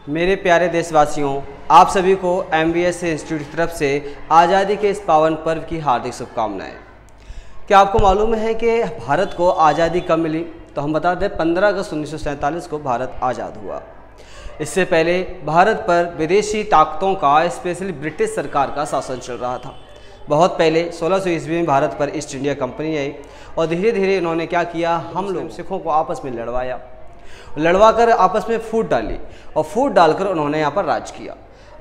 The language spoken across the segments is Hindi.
मेरे प्यारे देशवासियों, आप सभी को MBS इंस्टीट्यूट की तरफ से आज़ादी के इस पावन पर्व की हार्दिक शुभकामनाएं। क्या आपको मालूम है कि भारत को आज़ादी कब मिली? तो हम बता दें 15 अगस्त 1947 को भारत आज़ाद हुआ। इससे पहले भारत पर विदेशी ताकतों का, स्पेशली ब्रिटिश सरकार का शासन चल रहा था। बहुत पहले 1600 ईस्वी में भारत पर ईस्ट इंडिया कंपनी आई और धीरे धीरे इन्होंने क्या किया, हम लोग सिखों को आपस में लड़वा कर आपस में फूट डाली और फूट डालकर उन्होंने यहाँ पर राज किया।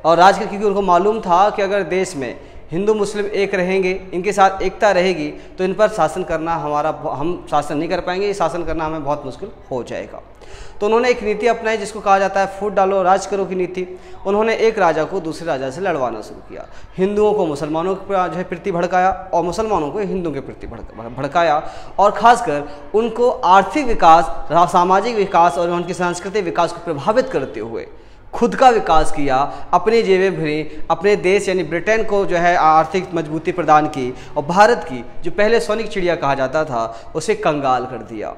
और राज कर क्योंकि उनको मालूम था कि अगर देश में हिंदू मुस्लिम एक रहेंगे, इनके साथ एकता रहेगी तो इन पर शासन करना हम शासन नहीं कर पाएंगे, ये शासन करना हमें बहुत मुश्किल हो जाएगा। तो उन्होंने एक नीति अपनाई जिसको कहा जाता है फूट डालो राज करो की नीति। उन्होंने एक राजा को दूसरे राजा से लड़वाना शुरू किया, हिंदुओं को मुसलमानों के प्रति भड़काया और मुसलमानों को हिंदुओं के प्रति भड़काया, और खासकर उनको आर्थिक विकास, सामाजिक विकास और उनकी सांस्कृतिक विकास को प्रभावित करते हुए खुद का विकास किया, अपनी जेबें भरी, अपने देश यानी ब्रिटेन को जो है आर्थिक मजबूती प्रदान की और भारत की जो पहले सोने की चिड़िया कहा जाता था उसे कंगाल कर दिया।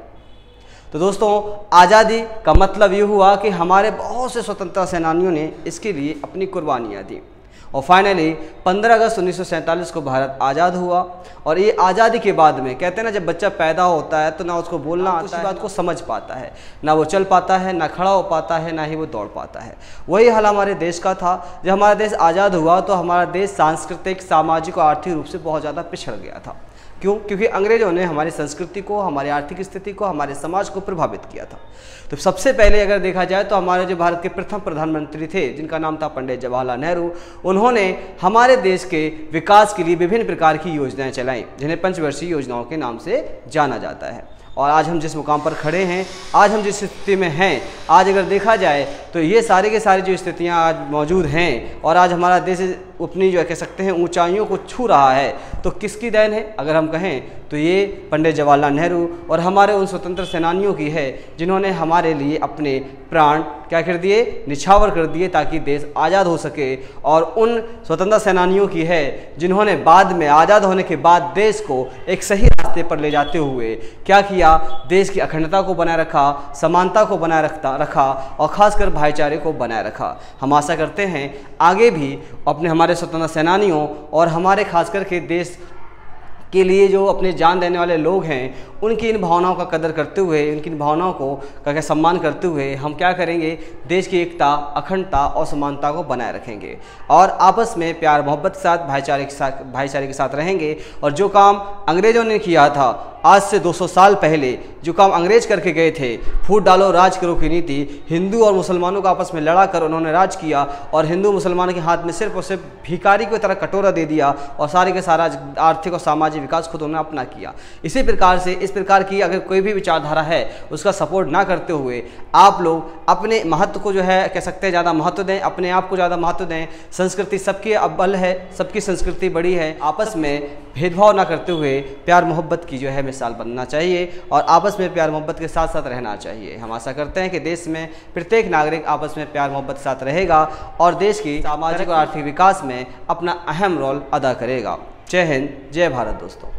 तो दोस्तों, आज़ादी का मतलब ये हुआ कि हमारे बहुत से स्वतंत्रता सेनानियों ने इसके लिए अपनी कुर्बानियाँ दी और फाइनली 15 अगस्त 1947 को भारत आज़ाद हुआ। और ये आज़ादी के बाद में कहते हैं ना, जब बच्चा पैदा होता है तो ना उसको बोलना आता है, बात को समझ पाता है, ना वो चल पाता है, ना खड़ा हो पाता है, ना ही वो दौड़ पाता है। वही हाल हमारे देश का था। जब हमारा देश आज़ाद हुआ तो हमारा देश सांस्कृतिक, सामाजिक और आर्थिक रूप से बहुत ज़्यादा पिछड़ गया था। क्यों? क्योंकि अंग्रेजों ने हमारी संस्कृति को, हमारी आर्थिक स्थिति को, हमारे समाज को प्रभावित किया था। तो सबसे पहले अगर देखा जाए तो हमारे जो भारत के प्रथम प्रधानमंत्री थे जिनका नाम था पंडित जवाहरलाल नेहरू, उन्होंने हमारे देश के विकास के लिए विभिन्न प्रकार की योजनाएं चलाई जिन्हें पंचवर्षीय योजनाओं के नाम से जाना जाता है। और आज हम जिस मुकाम पर खड़े हैं, आज हम जिस स्थिति में हैं, आज अगर देखा जाए तो ये सारी की सारी जो स्थितियां आज मौजूद हैं और आज हमारा देश अपनी जो कह सकते हैं ऊंचाइयों को छू रहा है, तो किसकी देन है? अगर हम कहें तो ये पंडित जवाहरलाल नेहरू और हमारे उन स्वतंत्र सेनानियों की है जिन्होंने हमारे लिए अपने प्राण क्या कर दिए, निछावर कर दिए ताकि देश आज़ाद हो सके। और उन स्वतंत्रता सेनानियों की है जिन्होंने बाद में आज़ाद होने के बाद देश को एक सही रास्ते पर ले जाते हुए क्या किया, देश की अखंडता को बनाए रखा, समानता को बनाए रखा और खासकर भाईचारे को बनाए रखा। हम आशा करते हैं आगे भी अपने हमारे स्वतंत्रता सेनानियों और हमारे खासकर के देश के लिए जो अपने जान देने वाले लोग हैं उनकी इन भावनाओं का कदर करते हुए, उनकी इन भावनाओं को का सम्मान करते हुए हम क्या करेंगे, देश की एकता, अखंडता और समानता को बनाए रखेंगे और आपस में प्यार मोहब्बत के साथ, भाईचारे के साथ रहेंगे। और जो काम अंग्रेज़ों ने किया था आज से 200 साल पहले, जो काम अंग्रेज करके गए थे, फूट डालो राज करो की नीति, हिंदू और मुसलमानों को आपस में लड़ा कर उन्होंने राज किया और हिंदू मुसलमानों के हाथ में सिर्फ और सिर्फ भिखारी की तरह कटोरा दे दिया और सारे के सारा आर्थिक और सामाजिक विकास खुद उन्होंने अपना किया। इसी प्रकार से इस प्रकार की अगर कोई भी विचारधारा है उसका सपोर्ट ना करते हुए आप लोग अपने महत्व को जो है कह सकते हैं ज़्यादा महत्व दें, अपने आप को ज़्यादा महत्व दें। संस्कृति सबकी अव्वल है, सबकी संस्कृति बड़ी है। आपस में भेदभाव ना करते हुए प्यार मोहब्बत की जो है मिसाल बनना चाहिए और आपस में प्यार मोहब्बत के साथ साथ रहना चाहिए। हम आशा करते हैं कि देश में प्रत्येक नागरिक आपस में प्यार मोहब्बत के साथ रहेगा और देश की सामाजिक और आर्थिक विकास में अपना अहम रोल अदा करेगा। जय हिंद, जय भारत दोस्तों।